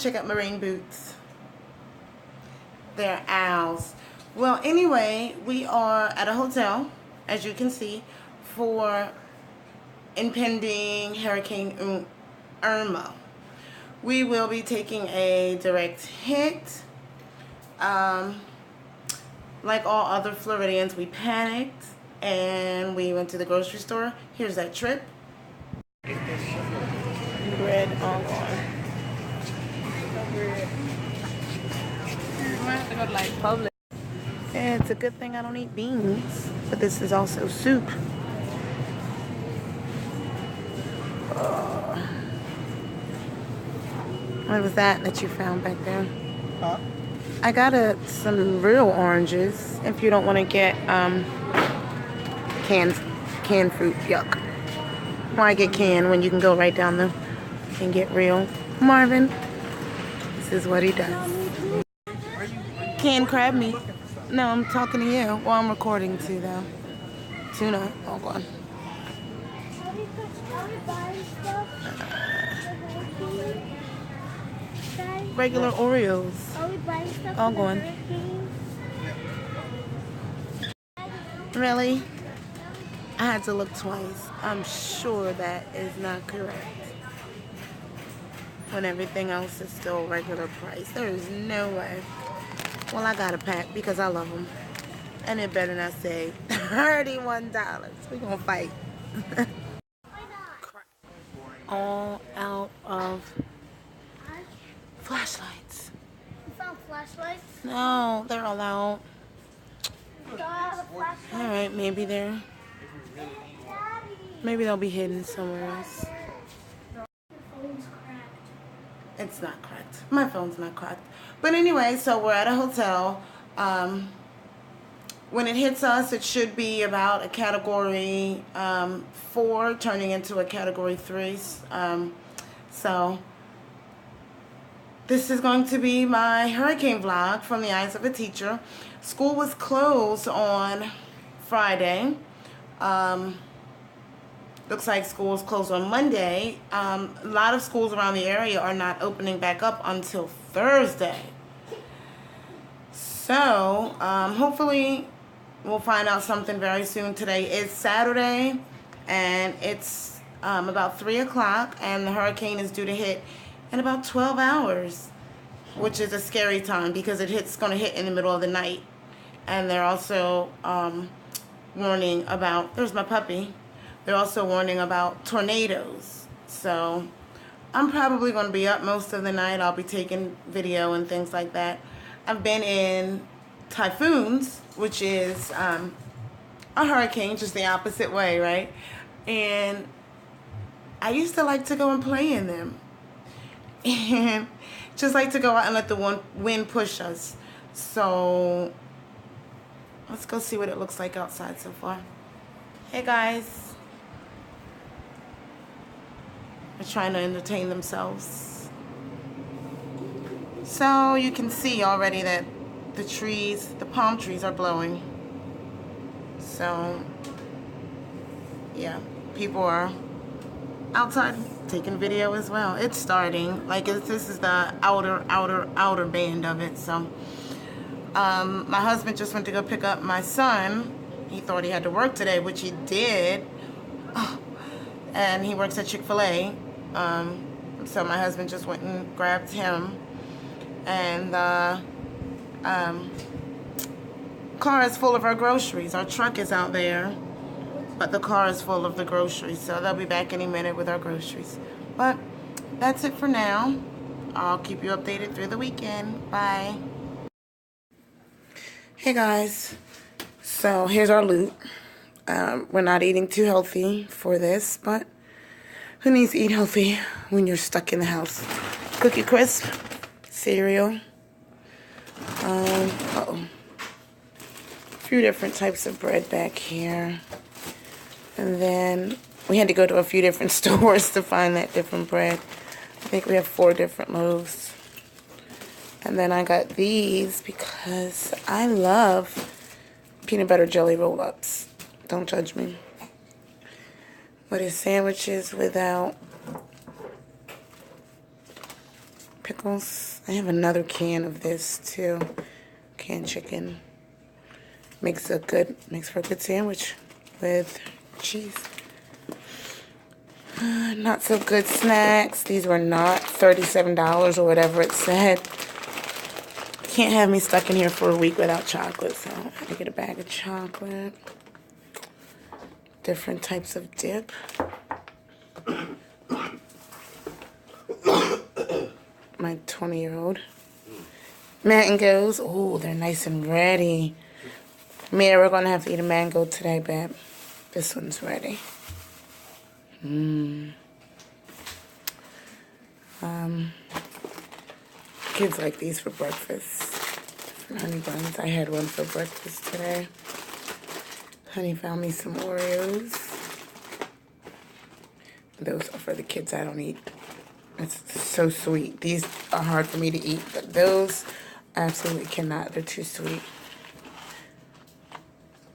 check out my rain boots. They're owls. Well, anyway, we are at a hotel, as you can see, for impending Hurricane Irma. We will be taking a direct hit. Like all other Floridians, we panicked and we went to the grocery store. Here's that trip. Bread all gone. I have to go to like Publix. And it's a good thing I don't eat beans, but this is also soup. What was that you found back there? Huh? I got some real oranges. If you don't want to get canned fruit, yuck. Why get canned when you can go right down the and get real? Marvin, this is what he does. Canned crab meat. No, I'm talking to you. Well, I'm recording too, though. Tuna. Oh, God. Regular Oreos. All gone. Really? I had to look twice. I'm sure that is not correct. When everything else is still regular price. There is no way. Well, I got a pack because I love them. And it better not say $31. We're going to fight. All out of flashlights. You found flashlights? No, they're all out. Alright, maybe they'll be hidden somewhere else. It's not cracked. My phone's not cracked. But anyway, so we're at a hotel. When it hits us, it should be about a category 4 turning into a category 3. So this is going to be my hurricane vlog from the eyes of a teacher. School was closed on Friday. Looks like school is closed on Monday. A lot of schools around the area are not opening back up until Thursday. So hopefully we'll find out something very soon. Today is Saturday and it's about 3 o'clock and the hurricane is due to hit in about 12 hours, which is a scary time because it's going to hit in the middle of the night. And they're also warning about, there's my puppy, they're also warning about tornadoes. So I'm probably going to be up most of the night. I'll be taking video and things like that. I've been in typhoons, which is a hurricane, just the opposite way, right? And I used to like to go and play in them. And just like to go out and let the wind push us. So let's go see what it looks like outside so far. Hey guys. They're trying to entertain themselves. So you can see already that the palm trees are blowing. So yeah, people are outside taking video as well. It's starting. Like this is the outer band of it. So my husband just went to go pick up my son. He thought he had to work today, which he did. And he works at Chick-fil-A. So my husband just went and grabbed him. And car is full of our groceries. Our truck is out there, but the car is full of the groceries. So they'll be back any minute with our groceries. But that's it for now. I'll keep you updated through the weekend. Bye. Hey guys. So here's our loot. We're not eating too healthy for this, but who needs to eat healthy when you're stuck in the house? Cookie Crisp, cereal, a few different types of bread back here. And then we had to go to a few different stores to find that different bread. I think we have 4 different loaves. And then I got these because I love peanut butter jelly roll-ups. Don't judge me. What is sandwiches without pickles. I have another can of this too. Canned chicken. Makes for a good sandwich with cheese. Not so good snacks. These were not $37 or whatever it said. Can't have me stuck in here for a week without chocolate, so I had to get a bag of chocolate. Different types of dip. My 20-year-old. Mangoes. Oh, they're nice and ready. Mia, we're going to have to eat a mango today, babe. This one's ready. Kids like these for breakfast. Honey buns. I had one for breakfast today. Honey found me some Oreos. Those are for the kids. I don't eat. It's so sweet. These are hard for me to eat, but those I absolutely cannot. They're too sweet.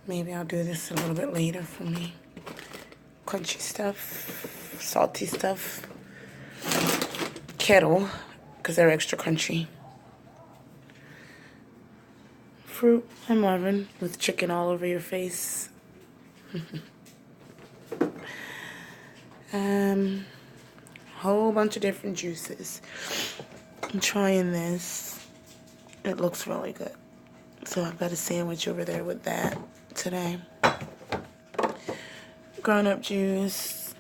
Maybe I'll do this a little bit later for me. Crunchy stuff, salty stuff. Kettle, because they're extra crunchy. Fruit and Marvin with chicken all over your face. Whole bunch of different juices. I'm trying this. It looks really good. So I've got a sandwich over there with that today. Grown-up juice.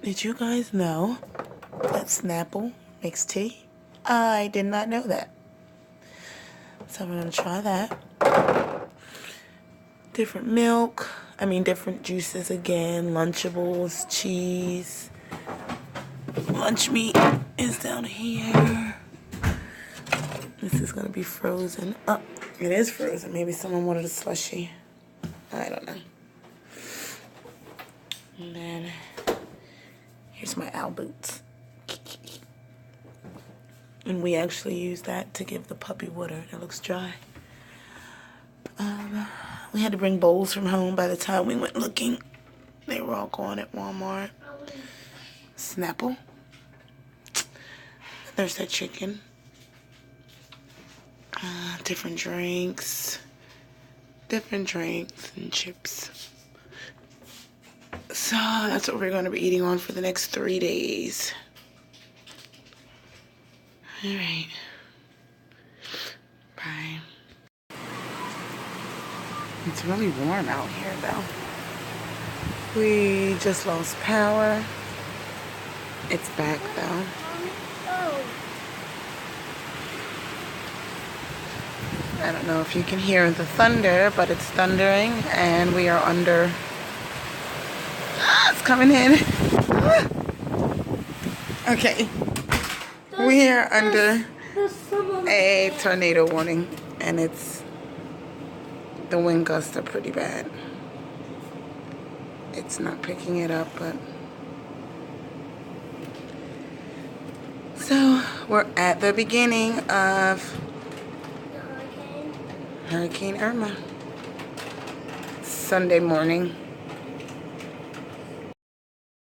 Did you guys know that Snapple makes tea? I did not know that. So I'm going to try that. Different milk. Different juices again. Lunchables, cheese. Lunch meat is down here. This is going to be frozen. Oh, it is frozen. Maybe someone wanted a slushie. I don't know. And then here's my owl boots. And we actually use that to give the puppy water. It looks dry. We had to bring bowls from home by the time we went looking. They were all gone at Walmart. Snapple. There's that chicken. Different drinks and chips. So that's what we're going to be eating on for the next 3 days. All right. Bye. It's really warm out here, though. We just lost power. It's back, though. I don't know if you can hear the thunder, but it's thundering, and we are under... It's coming in. Okay. We are under a tornado warning, and the wind gusts are pretty bad. It's not picking it up, but... So, we're at the beginning of Hurricane Irma. Sunday morning.